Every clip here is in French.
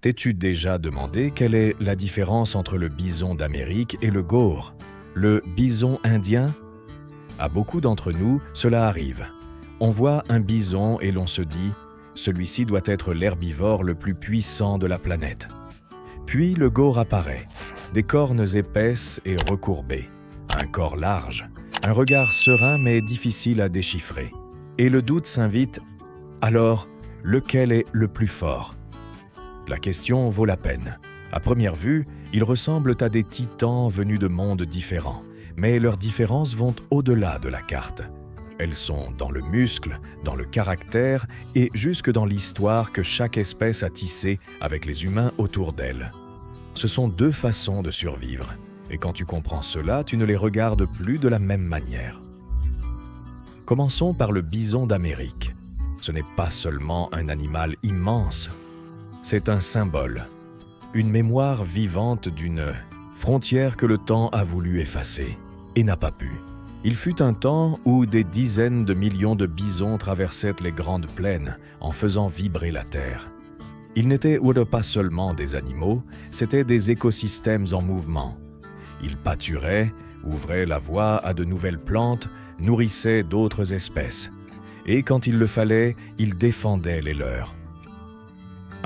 T'es-tu déjà demandé quelle est la différence entre le bison d'Amérique et le gaur, le bison indien? À beaucoup d'entre nous, cela arrive. On voit un bison et l'on se dit « celui-ci doit être l'herbivore le plus puissant de la planète ». Puis le gaur apparaît, des cornes épaisses et recourbées, un corps large, un regard serein mais difficile à déchiffrer. Et le doute s'invite, alors, lequel est le plus fort? La question vaut la peine. À première vue, ils ressemblent à des titans venus de mondes différents, mais leurs différences vont au-delà de la carte. Elles sont dans le muscle, dans le caractère et jusque dans l'histoire que chaque espèce a tissée avec les humains autour d'elle. Ce sont deux façons de survivre, et quand tu comprends cela, tu ne les regardes plus de la même manière. Commençons par le bison d'Amérique. Ce n'est pas seulement un animal immense, c'est un symbole, une mémoire vivante d'une frontière que le temps a voulu effacer et n'a pas pu. Il fut un temps où des dizaines de millions de bisons traversaient les grandes plaines en faisant vibrer la terre. Ils n'étaient pas seulement des animaux, c'étaient des écosystèmes en mouvement. Ils pâturaient, ouvraient la voie à de nouvelles plantes, nourrissaient d'autres espèces. Et quand il le fallait, ils défendaient les leurs.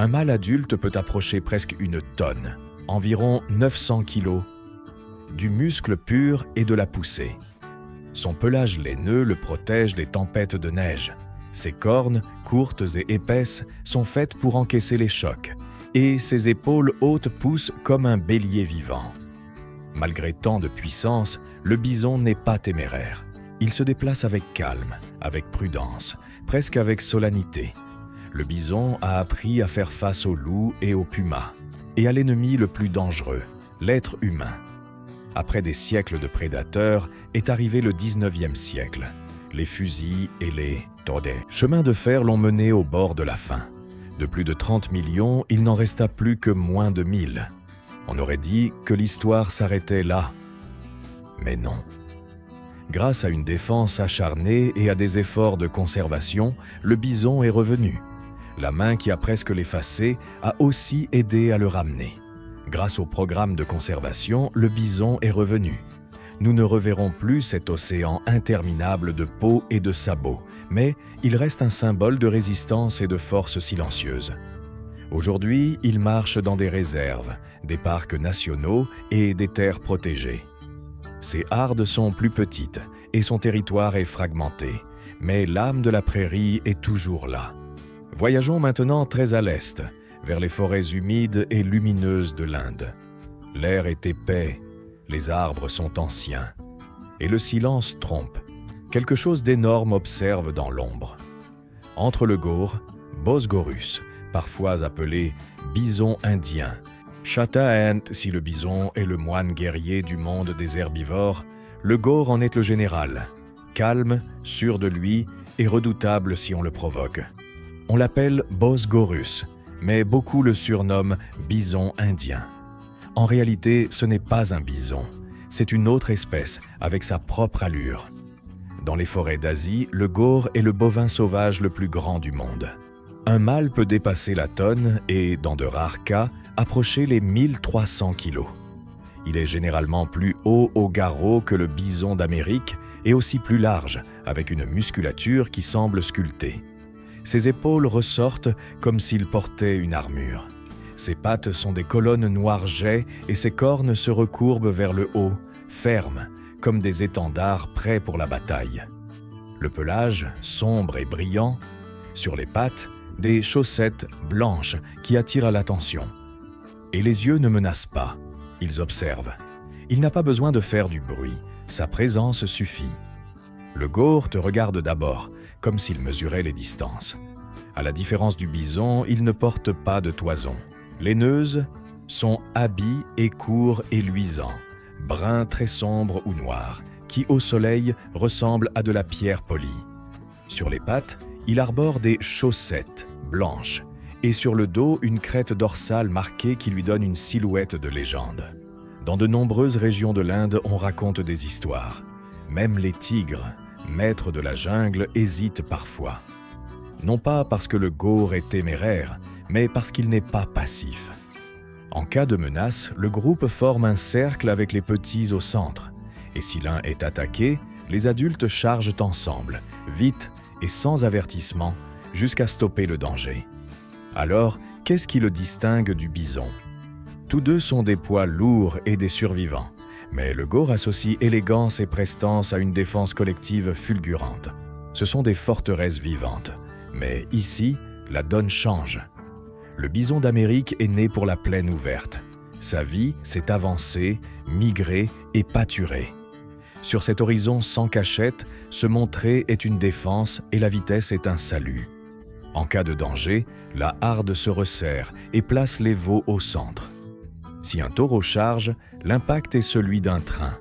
Un mâle adulte peut approcher presque une tonne, environ 900 kilos, du muscle pur et de la poussée. Son pelage laineux le protège des tempêtes de neige. Ses cornes, courtes et épaisses, sont faites pour encaisser les chocs, et ses épaules hautes poussent comme un bélier vivant. Malgré tant de puissance, le bison n'est pas téméraire. Il se déplace avec calme, avec prudence, presque avec solennité. Le bison a appris à faire face au loup et au puma, et à l'ennemi le plus dangereux, l'être humain. Après des siècles de prédateurs, est arrivé le 19e siècle. Les fusils et les chemins de fer l'ont mené au bord de la faim. De plus de 30 millions, il n'en resta plus que moins de 1000. On aurait dit que l'histoire s'arrêtait là. Mais non. Grâce à une défense acharnée et à des efforts de conservation, le bison est revenu. La main qui a presque l'effacé a aussi aidé à le ramener. Grâce au programme de conservation, le bison est revenu. Nous ne reverrons plus cet océan interminable de peau et de sabots, mais il reste un symbole de résistance et de force silencieuse. Aujourd'hui, il marche dans des réserves, des parcs nationaux et des terres protégées. Ses hardes sont plus petites et son territoire est fragmenté, mais l'âme de la prairie est toujours là. Voyageons maintenant très à l'est, vers les forêts humides et lumineuses de l'Inde. L'air est épais, les arbres sont anciens, et le silence trompe. Quelque chose d'énorme observe dans l'ombre. Entre le gaur, Bosgorus, parfois appelé bison indien, Chataent si le bison est le moine guerrier du monde des herbivores, le gaur en est le général, calme, sûr de lui et redoutable si on le provoque. On l'appelle Bosgorus, mais beaucoup le surnomment bison indien. En réalité, ce n'est pas un bison, c'est une autre espèce avec sa propre allure. Dans les forêts d'Asie, le gaur est le bovin sauvage le plus grand du monde. Un mâle peut dépasser la tonne et, dans de rares cas, approcher les 1300 kilos. Il est généralement plus haut au garrot que le bison d'Amérique et aussi plus large, avec une musculature qui semble sculptée. Ses épaules ressortent comme s'il portait une armure. Ses pattes sont des colonnes noires jais et ses cornes se recourbent vers le haut, fermes, comme des étendards prêts pour la bataille. Le pelage, sombre et brillant, sur les pattes, des chaussettes blanches qui attirent l'attention. Et les yeux ne menacent pas, ils observent. Il n'a pas besoin de faire du bruit, sa présence suffit. Le gaur te regarde d'abord, comme s'il mesurait les distances. À la différence du bison, il ne porte pas de toison. Laineuses, son habit est court et luisant, brun très sombre ou noir, qui au soleil ressemble à de la pierre polie. Sur les pattes, il arbore des chaussettes blanches et sur le dos une crête dorsale marquée qui lui donne une silhouette de légende. Dans de nombreuses régions de l'Inde, on raconte des histoires. Même les tigres, maîtres de la jungle, hésitent parfois. Non pas parce que le gaur est téméraire, mais parce qu'il n'est pas passif. En cas de menace, le groupe forme un cercle avec les petits au centre. Et si l'un est attaqué, les adultes chargent ensemble, vite et sans avertissement, jusqu'à stopper le danger. Alors, qu'est-ce qui le distingue du bison? Tous deux sont des poids lourds et des survivants, mais le gaur associe élégance et prestance à une défense collective fulgurante. Ce sont des forteresses vivantes. Mais ici, la donne change. Le bison d'Amérique est né pour la plaine ouverte. Sa vie s'est avancée, migrée et pâturée. Sur cet horizon sans cachette, se montrer est une défense et la vitesse est un salut. En cas de danger, la harde se resserre et place les veaux au centre. Si un taureau charge, l'impact est celui d'un train.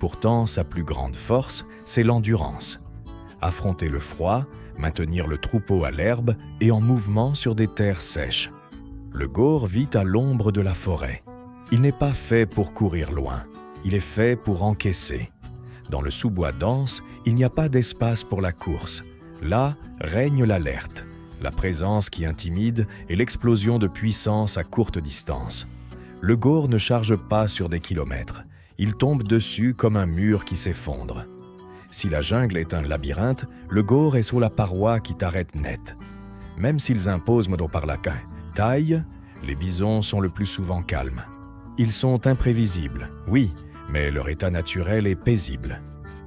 Pourtant, sa plus grande force, c'est l'endurance. Affronter le froid, maintenir le troupeau à l'herbe et en mouvement sur des terres sèches. Le gaur vit à l'ombre de la forêt. Il n'est pas fait pour courir loin, il est fait pour encaisser. Dans le sous-bois dense, il n'y a pas d'espace pour la course. Là règne l'alerte, la présence qui intimide et l'explosion de puissance à courte distance. Le gaur ne charge pas sur des kilomètres, il tombe dessus comme un mur qui s'effondre. Si la jungle est un labyrinthe, le gaur est sur la paroi qui t'arrête net. Même s'ils imposent par la taille, les bisons sont le plus souvent calmes. Ils sont imprévisibles, oui, mais leur état naturel est paisible.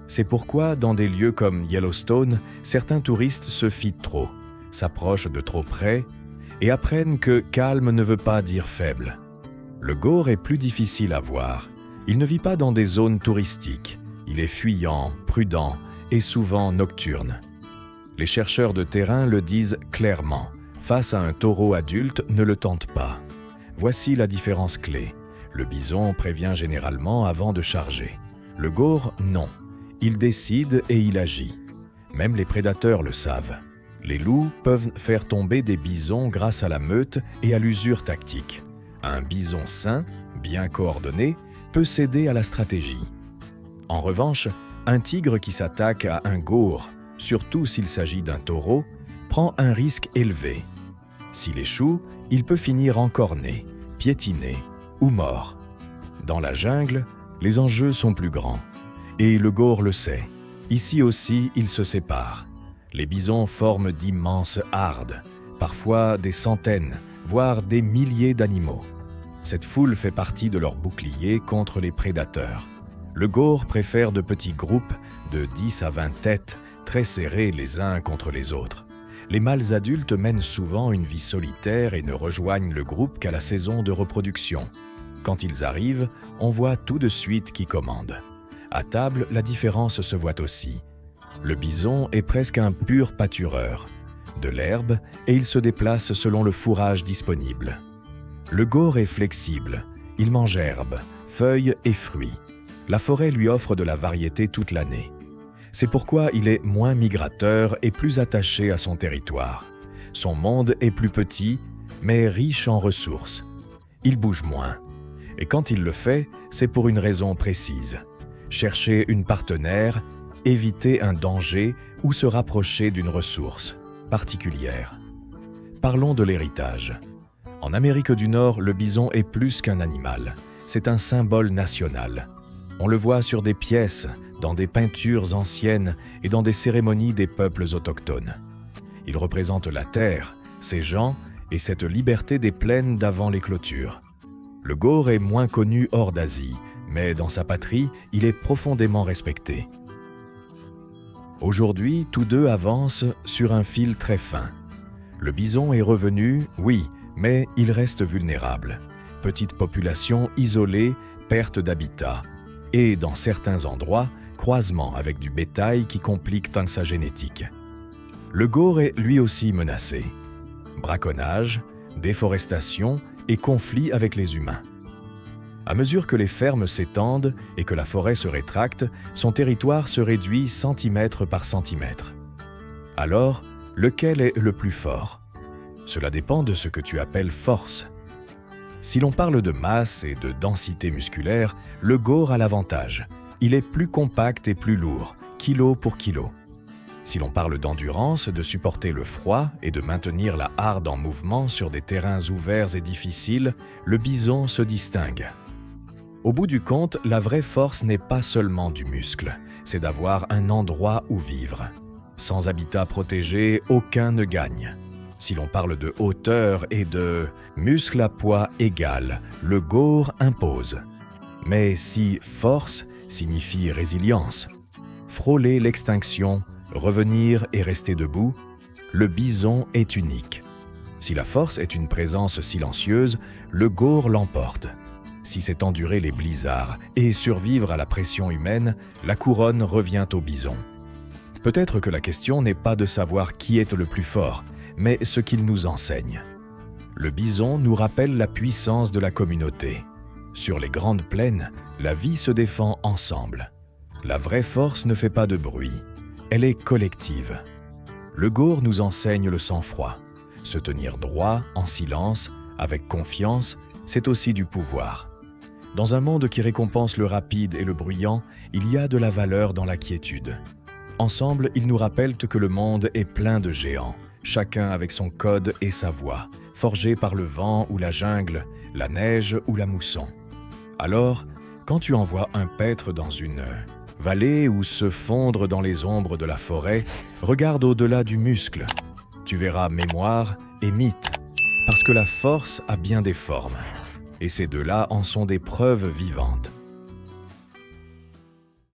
C'est pourquoi, dans des lieux comme Yellowstone, certains touristes se fient trop, s'approchent de trop près et apprennent que calme ne veut pas dire faible. Le gaur est plus difficile à voir. Il ne vit pas dans des zones touristiques. Il est fuyant, prudent et souvent nocturne. Les chercheurs de terrain le disent clairement. Face à un taureau adulte, ne le tente pas. Voici la différence clé. Le bison prévient généralement avant de charger. Le gaur, non. Il décide et il agit. Même les prédateurs le savent. Les loups peuvent faire tomber des bisons grâce à la meute et à l'usure tactique. Un bison sain, bien coordonné, peut céder à la stratégie. En revanche, un tigre qui s'attaque à un gaur, surtout s'il s'agit d'un taureau, prend un risque élevé. S'il échoue, il peut finir encorné, piétiné ou mort. Dans la jungle, les enjeux sont plus grands. Et le gaur le sait. Ici aussi, ils se séparent. Les bisons forment d'immenses hardes, parfois des centaines, voire des milliers d'animaux. Cette foule fait partie de leur bouclier contre les prédateurs. Le gaur préfère de petits groupes de 10 à 20 têtes, très serrés les uns contre les autres. Les mâles adultes mènent souvent une vie solitaire et ne rejoignent le groupe qu'à la saison de reproduction. Quand ils arrivent, on voit tout de suite qui commande. À table, la différence se voit aussi. Le bison est presque un pur pâtureur. De l'herbe, et il se déplace selon le fourrage disponible. Le gaur est flexible. Il mange herbe, feuilles et fruits. La forêt lui offre de la variété toute l'année. C'est pourquoi il est moins migrateur et plus attaché à son territoire. Son monde est plus petit, mais riche en ressources. Il bouge moins. Et quand il le fait, c'est pour une raison précise. Chercher une partenaire, éviter un danger ou se rapprocher d'une ressource particulière. Parlons de l'héritage. En Amérique du Nord, le bison est plus qu'un animal. C'est un symbole national. On le voit sur des pièces, dans des peintures anciennes et dans des cérémonies des peuples autochtones. Il représente la terre, ses gens et cette liberté des plaines d'avant les clôtures. Le gaur est moins connu hors d'Asie, mais dans sa patrie, il est profondément respecté. Aujourd'hui, tous deux avancent sur un fil très fin. Le bison est revenu, oui, mais il reste vulnérable. Petite population isolée, perte d'habitat. Et dans certains endroits, croisement avec du bétail qui complique tant sa génétique. Le gaur est lui aussi menacé. Braconnage, déforestation et conflits avec les humains. À mesure que les fermes s'étendent et que la forêt se rétracte, son territoire se réduit centimètre par centimètre. Alors, lequel est le plus fort? Cela dépend de ce que tu appelles force. Si l'on parle de masse et de densité musculaire, le gaur a l'avantage. Il est plus compact et plus lourd, kilo pour kilo. Si l'on parle d'endurance, de supporter le froid et de maintenir la harde en mouvement sur des terrains ouverts et difficiles, le bison se distingue. Au bout du compte, la vraie force n'est pas seulement du muscle, c'est d'avoir un endroit où vivre. Sans habitat protégé, aucun ne gagne. Si l'on parle de hauteur et de muscle à poids égal, le gaur impose. Mais si force signifie résilience, frôler l'extinction, revenir et rester debout, le bison est unique. Si la force est une présence silencieuse, le gaur l'emporte. Si c'est endurer les blizzards et survivre à la pression humaine, la couronne revient au bison. Peut-être que la question n'est pas de savoir qui est le plus fort, mais ce qu'il nous enseigne. Le bison nous rappelle la puissance de la communauté. Sur les grandes plaines, la vie se défend ensemble. La vraie force ne fait pas de bruit. Elle est collective. Le gaur nous enseigne le sang-froid. Se tenir droit, en silence, avec confiance, c'est aussi du pouvoir. Dans un monde qui récompense le rapide et le bruyant, il y a de la valeur dans la quiétude. Ensemble, ils nous rappellent que le monde est plein de géants, chacun avec son code et sa voix, forgés par le vent ou la jungle, la neige ou la mousson. Alors, quand tu envoies un paître dans une vallée ou se fondre dans les ombres de la forêt, regarde au-delà du muscle. Tu verras mémoire et mythe, parce que la force a bien des formes. Et ces deux-là en sont des preuves vivantes.